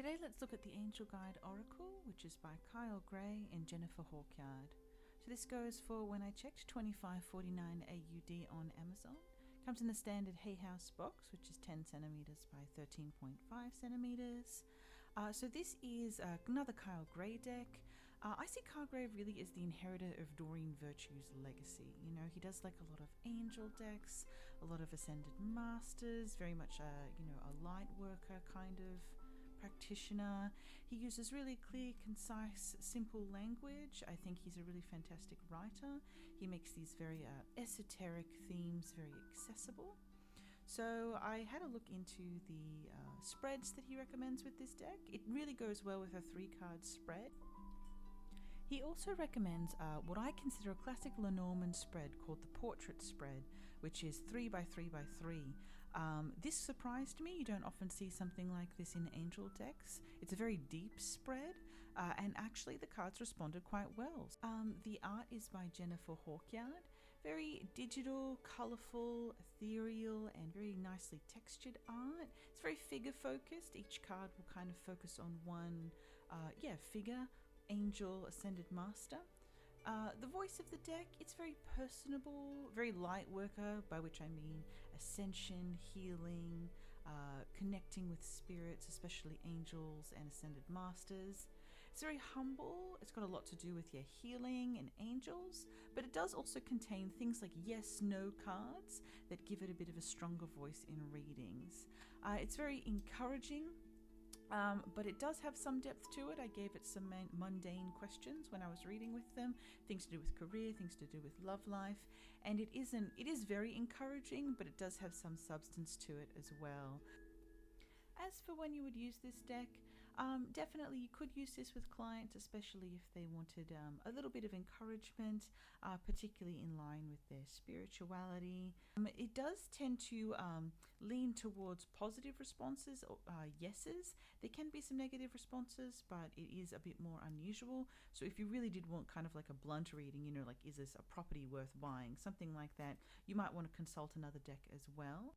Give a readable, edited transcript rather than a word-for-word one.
Today let's look at the Angel Guide Oracle, which is by Kyle Gray and Jennifer Hawkyard. So this goes for, when I checked, $25.49 AUD on Amazon. Comes in the standard Hay House box, which is 10 centimeters by 13.5 centimeters. So this is another Kyle Gray deck. I see Kyle Gray really as the inheritor of Doreen Virtue's legacy. You know, he does like a lot of angel decks, a lot of Ascended Masters, very much a light worker kind of practitioner. He uses really clear, concise, simple language. I think he's a really fantastic writer. He makes these very esoteric themes very accessible. So I had a look into the spreads that he recommends with this deck. It really goes well with a 3-card spread. He also recommends what I consider a classic Lenormand spread called the Portrait Spread, which is 3 by 3 by 3. This surprised me. You don't often see something like this in angel decks. It's a very deep spread, and actually the cards responded quite well. The art is by Jennifer Hawkyard. Very digital, colourful, ethereal, and very nicely textured art. It's very figure focused. Each card will kind of focus on one figure, angel, ascended master. The voice of the deck, it's very personable, very light worker, by which I mean ascension, healing, connecting with spirits, especially angels and ascended masters. It's very humble. It's got a lot to do with healing and angels, but it does also contain things like yes/no cards that give it a bit of a stronger voice in readings. It's very encouraging. But it does have some depth to it. I gave it some mundane questions when I was reading with them, things to do with career, things to do with love life, and it is very encouraging, but it does have some substance to it as well. As for when you would use this deck, definitely you could use this with clients, especially if they wanted a little bit of encouragement, particularly in line with their spirituality. It does tend to lean towards positive responses, or yeses. There can be some negative responses, but it is a bit more unusual. So if you really did want kind of like a blunt reading, like is this a property worth buying, something like that, you might want to consult another deck as well.